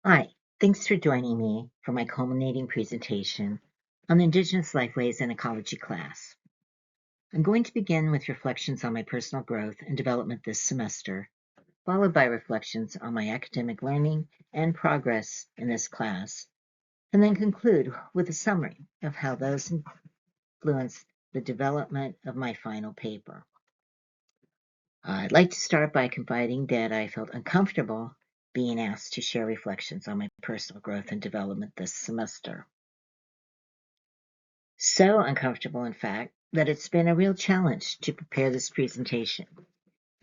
Hi, thanks for joining me for my culminating presentation on the Indigenous Lifeways and Ecology class. I'm going to begin with reflections on my personal growth and development this semester, followed by reflections on my academic learning and progress in this class, and then conclude with a summary of how those influenced the development of my final paper. I'd like to start by confiding that I felt uncomfortable being asked to share reflections on my personal growth and development this semester. So uncomfortable, in fact, that it's been a real challenge to prepare this presentation.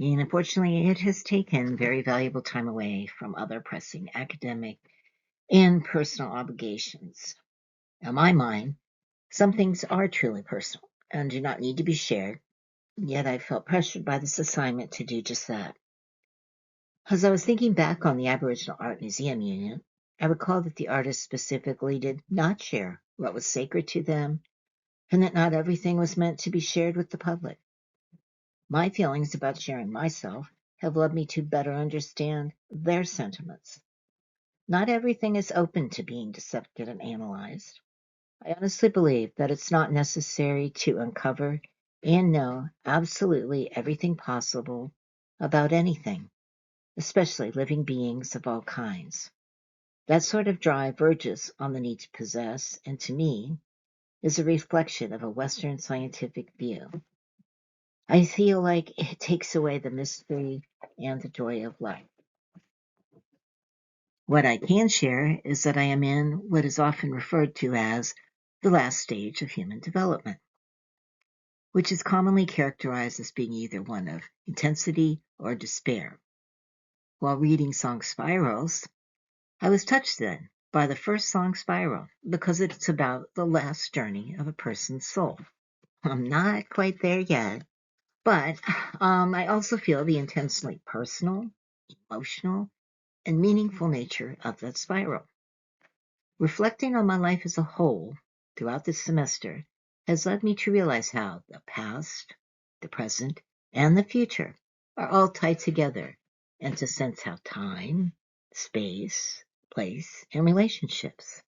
And unfortunately, it has taken very valuable time away from other pressing academic and personal obligations. In my mind, some things are truly personal and do not need to be shared, yet I felt pressured by this assignment to do just that. As I was thinking back on the Aboriginal Art Museum Union, I recalled that the artists specifically did not share what was sacred to them, and that not everything was meant to be shared with the public. My feelings about sharing myself have led me to better understand their sentiments. Not everything is open to being dissected and analyzed. I honestly believe that it's not necessary to uncover and know absolutely everything possible about anything, especially living beings of all kinds. That sort of drive verges on the need to possess, and to me, is a reflection of a Western scientific view. I feel like it takes away the mystery and the joy of life. What I can share is that I am in what is often referred to as the last stage of human development, which is commonly characterized as being either one of intensity or despair. While reading Song Spirals, I was touched then by the first song spiral because it's about the last journey of a person's soul. I'm not quite there yet, but I also feel the intensely personal, emotional, and meaningful nature of that spiral. Reflecting on my life as a whole throughout this semester has led me to realize how the past, the present, and the future are all tied together, and to sense how time, space, place, and relationships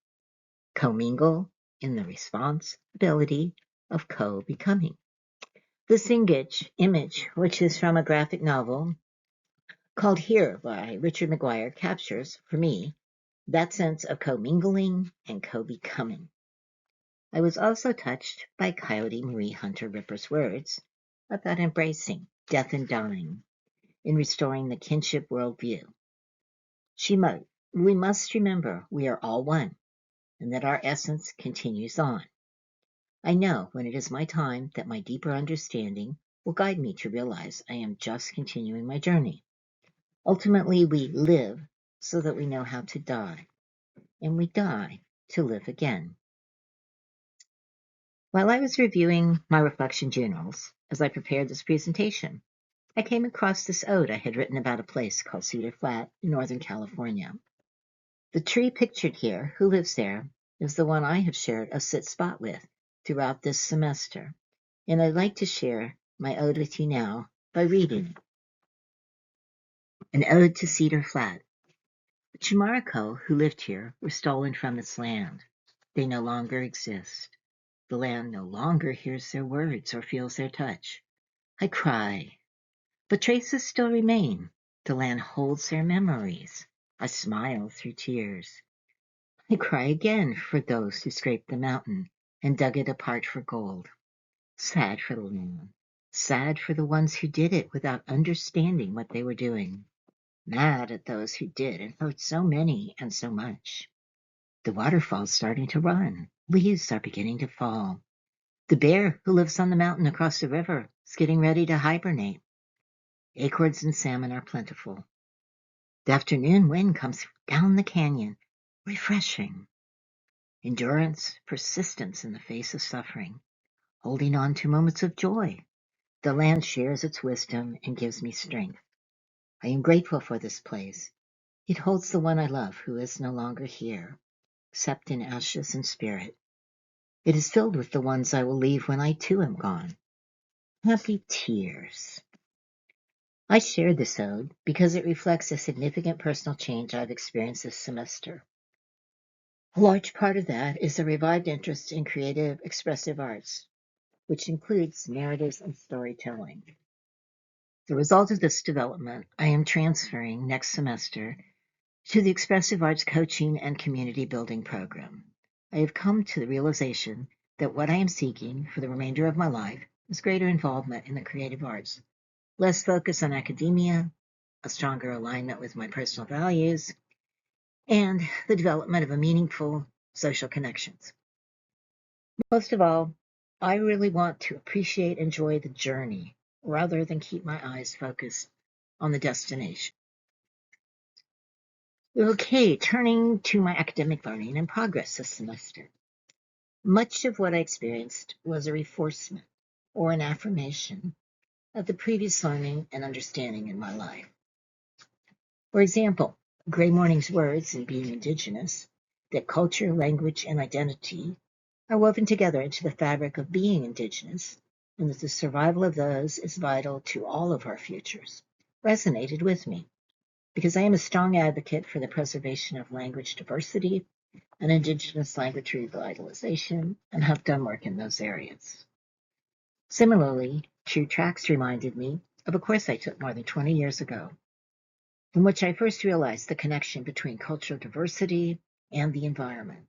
commingle in the responsibility of co-becoming. This image, which is from a graphic novel called Here by Richard McGuire, captures, for me, that sense of commingling and co-becoming. I was also touched by Coyote Marie Hunter Ripper's words about embracing death and dying in restoring the kinship worldview. We must remember we are all one and that our essence continues on. I know when it is my time that my deeper understanding will guide me to realize I am just continuing my journey. Ultimately, we live so that we know how to die, and we die to live again. While I was reviewing my reflection journals as I prepared this presentation, I came across this ode I had written about a place called Cedar Flat in Northern California. The tree pictured here, who lives there, is the one I have shared a sit spot with throughout this semester, and I'd like to share my ode with you now by reading an ode to Cedar Flat. The Chimariko who lived here were stolen from its land. They no longer exist. The land no longer hears their words or feels their touch. I cry, but traces still remain. The land holds their memories. I smile through tears. I cry again for those who scraped the mountain and dug it apart for gold. Sad for the land. Sad for the ones who did it without understanding what they were doing. Mad at those who did and hurt so many and so much. The waterfall's starting to run. Leaves are beginning to fall. The bear who lives on the mountain across the river is getting ready to hibernate. Acorns and salmon are plentiful. The afternoon wind comes down the canyon, refreshing. Endurance, persistence in the face of suffering, holding on to moments of joy. The land shares its wisdom and gives me strength. I am grateful for this place. It holds the one I love who is no longer here, except in ashes and spirit. It is filled with the ones I will leave when I too am gone. Happy tears. I shared this ode because it reflects a significant personal change I've experienced this semester. A large part of that is a revived interest in creative, expressive arts, which includes narratives and storytelling. The result of this development, I am transferring next semester to the Expressive Arts Coaching and Community Building Program. I have come to the realization that what I am seeking for the remainder of my life is greater involvement in the creative arts, less focus on academia, a stronger alignment with my personal values, and the development of a meaningful social connections. Most of all, I really want to appreciate and enjoy the journey rather than keep my eyes focused on the destination. Okay, turning to my academic learning and progress this semester. Much of what I experienced was a reinforcement or an affirmation of the previous learning and understanding in my life. For example, Gray Morning's words in Being Indigenous, that culture, language, and identity are woven together into the fabric of being Indigenous, and that the survival of those is vital to all of our futures, resonated with me, because I am a strong advocate for the preservation of language diversity and Indigenous language revitalization, and have done work in those areas. Similarly, True Tracks reminded me of a course I took more than 20 years ago, in which I first realized the connection between cultural diversity and the environment.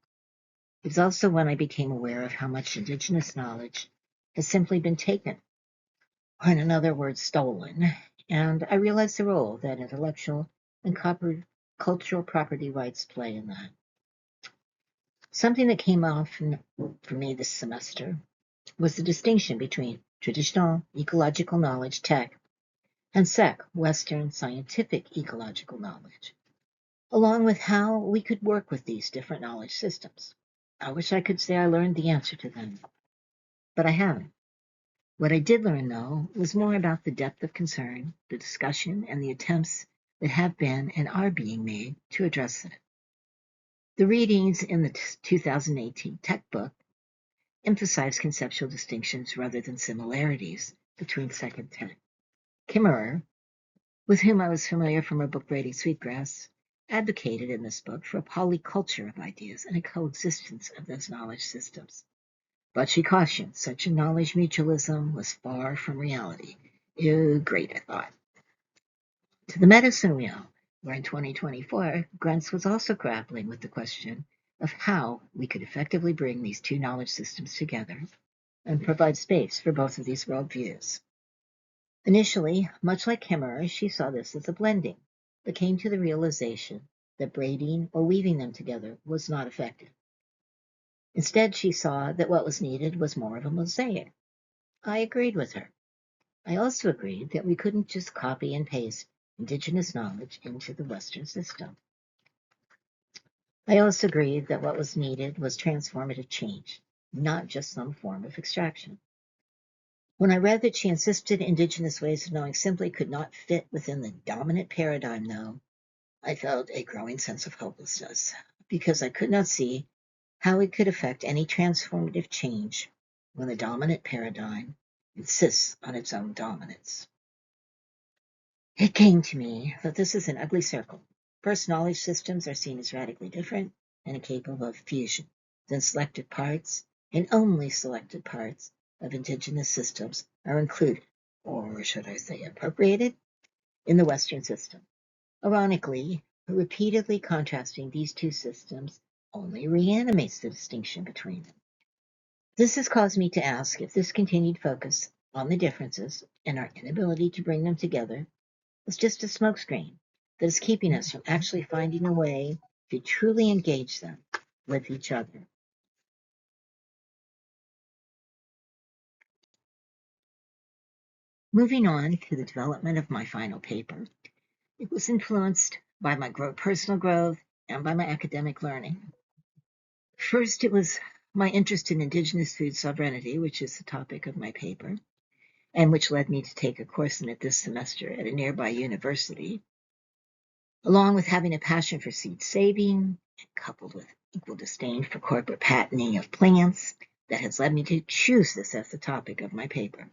It was also when I became aware of how much Indigenous knowledge has simply been taken, or in another word, stolen, and I realized the role that intellectual and cultural property rights play in that. Something that came often for me this semester was the distinction between traditional ecological knowledge, tech, and SEC, Western scientific ecological knowledge, along with how we could work with these different knowledge systems. I wish I could say I learned the answer to them, but I haven't. What I did learn, though, was more about the depth of concern, the discussion, and the attempts that have been and are being made to address it. The readings in the 2018 tech book emphasize conceptual distinctions rather than similarities between SEC and tech. Kimmerer, with whom I was familiar from her book Braiding Sweetgrass, advocated in this book for a polyculture of ideas and a coexistence of those knowledge systems. But she cautioned such a knowledge mutualism was far from reality. Ew, great, I thought. To the medicine wheel, where in 2024, Gruntz was also grappling with the question of how we could effectively bring these two knowledge systems together and provide space for both of these worldviews. Initially, much like Kimmerer, she saw this as a blending, but came to the realization that braiding or weaving them together was not effective. Instead, she saw that what was needed was more of a mosaic. I agreed with her. I also agreed that we couldn't just copy and paste Indigenous knowledge into the Western system. I also agreed that what was needed was transformative change, not just some form of extraction. When I read that she insisted Indigenous ways of knowing simply could not fit within the dominant paradigm, though, I felt a growing sense of hopelessness, because I could not see how it could affect any transformative change when the dominant paradigm insists on its own dominance. It came to me that this is an ugly circle. First, knowledge systems are seen as radically different and capable of fusion. Then selected parts, and only selected parts, of Indigenous systems are included, or should I say appropriated, in the Western system. Ironically, repeatedly contrasting these two systems only reanimates the distinction between them. This has caused me to ask if this continued focus on the differences and our inability to bring them together is just a smokescreen that is keeping us from actually finding a way to truly engage them with each other. Moving on to the development of my final paper, it was influenced by my personal growth and by my academic learning. First, it was my interest in Indigenous food sovereignty, which is the topic of my paper, and which led me to take a course in it this semester at a nearby university, along with having a passion for seed saving, coupled with equal disdain for corporate patenting of plants, that has led me to choose this as the topic of my paper.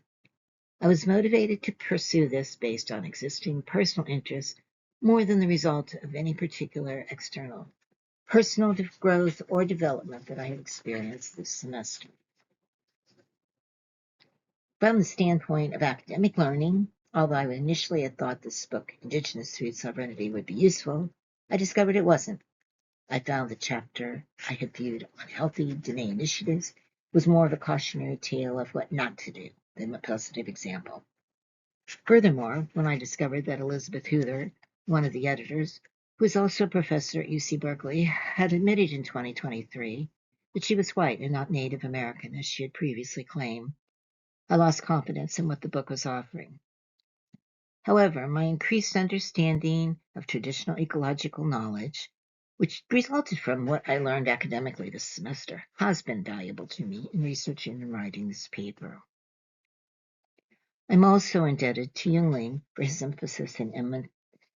I was motivated to pursue this based on existing personal interests more than the result of any particular external personal growth or development that I had experienced this semester. From the standpoint of academic learning, although I initially had thought this book, Indigenous Food Sovereignty, would be useful, I discovered it wasn't. I found the chapter I had viewed on healthy Dene initiatives was more of a cautionary tale of what not to do than a positive example. Furthermore, when I discovered that Elizabeth Huther, one of the editors, who is also a professor at UC Berkeley, had admitted in 2023 that she was white and not Native American, as she had previously claimed, I lost confidence in what the book was offering. However, my increased understanding of traditional ecological knowledge, which resulted from what I learned academically this semester, has been valuable to me in researching and writing this paper. I'm also indebted to Jungling for his emphasis in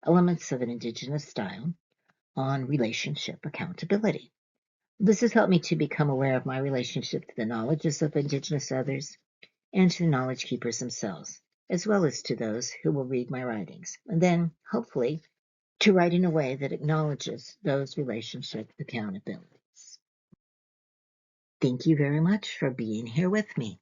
elements of an Indigenous style on relationship accountability. This has helped me to become aware of my relationship to the knowledges of Indigenous others and to the knowledge keepers themselves, as well as to those who will read my writings, and then, hopefully, to write in a way that acknowledges those relationship accountabilities. Thank you very much for being here with me.